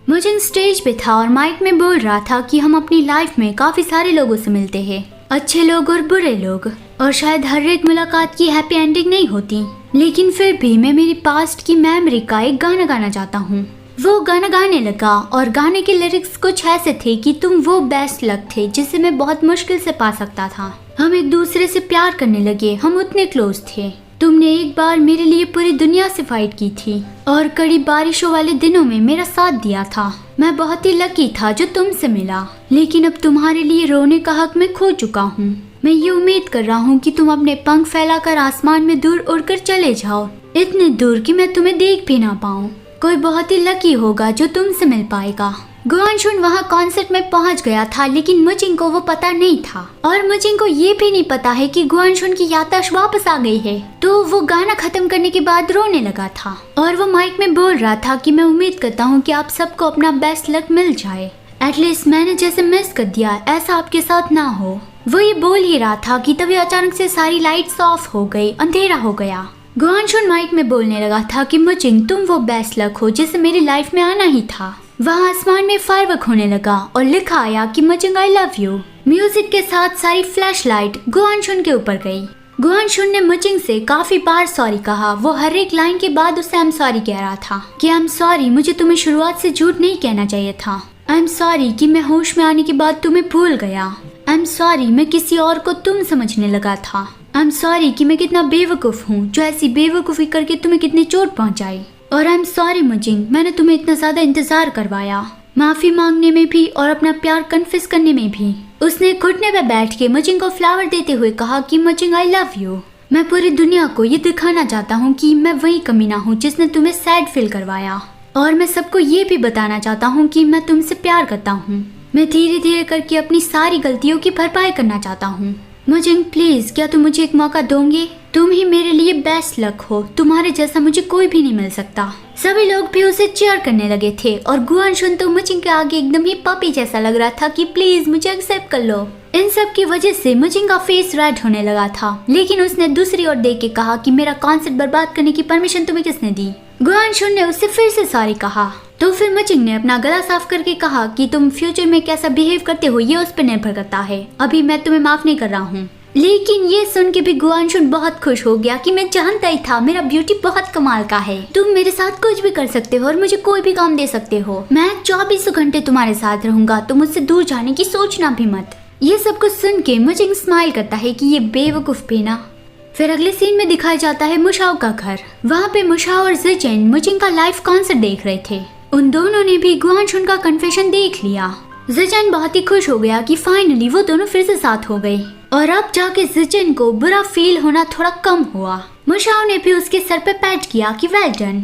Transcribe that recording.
मुझे स्टेज पे था और माइक में बोल रहा था कि हम अपनी लाइफ में काफी सारे लोगों से मिलते हैं, अच्छे लोग और बुरे लोग, और शायद हर एक मुलाकात की हैप्पी एंडिंग नहीं होती, लेकिन फिर भी मैं मेरी पास्ट की मेमोरी का एक गाना गाना चाहता हूँ। वो गाना गाने लगा और गाने के लिरिक्स कुछ ऐसे थे कि तुम वो बेस्ट लक थे जिसे मैं बहुत मुश्किल से पा सकता था। हम एक दूसरे से प्यार करने लगे, हम उतने क्लोज थे। तुमने एक बार मेरे लिए पूरी दुनिया से फाइट की थी और कड़ी बारिशों वाले दिनों में मेरा साथ दिया था। मैं बहुत ही लकी था जो तुमसे मिला, लेकिन अब तुम्हारे लिए रोने का हक मैं खो चुका हूँ। मैं ये उम्मीद कर रहा हूँ कि तुम अपने पंख फैलाकर आसमान में दूर उड़कर चले जाओ, इतने दूर कि मैं तुम्हें देख भी ना पाऊँ। कोई बहुत ही लकी होगा जो तुमसे मिल पाएगा। गुआनशुन वहाँ कॉन्सर्ट में पहुँच गया था, लेकिन मुजिंग को वो पता नहीं था और मुजिंग को ये भी नहीं पता है कि गुआनशुन की याददाश्त वापस आ गई है। तो वो गाना खत्म करने के बाद रोने लगा था और वो माइक में बोल रहा था कि मैं उम्मीद करता हूँ कि आप सबको अपना बेस्ट लक मिल जाए। एटलीस्ट मैंने जैसे मिस कर दिया ऐसा आपके साथ ना हो। वो ये बोल ही रहा था कि तभी अचानक से सारी लाइट्स ऑफ हो गई, अंधेरा हो गया। गुआनशुन माइक में बोलने लगा था कि मुजिंग तुम वो बेस्ट लक हो जिसे मेरी लाइफ में आना ही था। वहाँ आसमान में फायरवर्क होने लगा और लिखा आया कि मुजिंग आई लव यू। म्यूजिक के साथ सारी फ्लैश लाइट गुआनशुन के ऊपर गई। गुआनशुन ने मुजिंग से काफी बार सॉरी कहा। वो हर एक लाइन के बाद उसे आई एम सॉरी कह रहा था कि आई एम सॉरी, मुझे तुम्हें शुरुआत से झूठ नहीं कहना चाहिए था। आई एम सॉरी कि मैं होश में आने के बाद तुम्हें भूल गया। आई एम सॉरी मैं किसी और को तुम समझने लगा था। आई एम सॉरी कि मैं कितना बेवकूफ हूँ जो ऐसी बेवकूफी करके तुम्हें कितनी चोट पहुँचाई। और आई एम सॉरी मुजिंग, मैंने तुम्हें इतना ज्यादा इंतजार करवाया, माफी मांगने में भी और अपना प्यार कन्फेस करने में भी। उसने घुटने पे बैठ के मुजिंग को फ्लावर देते हुए कहा कि मुजिंग आई लव यू। मैं पूरी दुनिया को ये दिखाना चाहता हूँ कि मैं वही कमीना हूँ जिसने तुम्हें सैड फील करवाया, और मैं सबको ये भी बताना चाहता हूँ कि मैं तुमसे प्यार करता हूँ। मैं धीरे धीरे करके अपनी सारी गलतियों की भरपाई करना चाहता हूँ। मुजिंग प्लीज, क्या तुम मुझे एक मौका दोगे? तुम ही मेरे लिए बेस्ट लक हो, तुम्हारे जैसा मुझे कोई भी नहीं मिल सकता। सभी लोग भी उसे चीयर करने लगे थे और गुआनशुन तो मुजिंग के आगे एकदम ही पपी जैसा लग रहा था कि प्लीज मुझे एक्सेप्ट कर लो। इन सब की वजह से मुजिंग का फेस रेड होने लगा था, लेकिन उसने दूसरी ओर देख के कहा कि मेरा कॉन्सर्ट बर्बाद करने की परमिशन तुम्हें किसने दी? गुआनशुन ने उससे फिर से सॉरी कहा। तो फिर मुजिंग ने अपना गला साफ करके कहा कि तुम फ्यूचर में कैसा बिहेव करते हो ये उस पर निर्भर करता है, अभी मैं तुम्हें माफ नहीं कर रहा हूँ। लेकिन ये सुन के भी गुआनशुन बहुत खुश हो गया कि मैं जानता ही था मेरा ब्यूटी बहुत कमाल का है। तुम मेरे साथ कुछ भी कर सकते हो और मुझे कोई भी काम दे सकते हो। मैं 24 घंटे तुम्हारे साथ रहूंगा, तो मुझसे दूर जाने की सोचना भी मत। ये सब कुछ सुन के मुजिंग स्माइल करता है कि ये बेवकूफ भी ना। फिर अगले सीन में दिखाया जाता है मुशाओ का घर। वहाँ पे मुशाओ और ज़िचेन मुजिंग का लाइव कॉन्सर्ट देख रहे थे। उन दोनों ने भी गुआनशुन का कन्फेशन देख लिया। ज़िचेन बहुत ही खुश हो गया कि फाइनली वो दोनों फिर से साथ हो गए और अब जाके ज़िचेन को बुरा फील होना थोड़ा कम हुआ। मुशाओ ने भी उसके सर पे पैट किया कि वेल डन।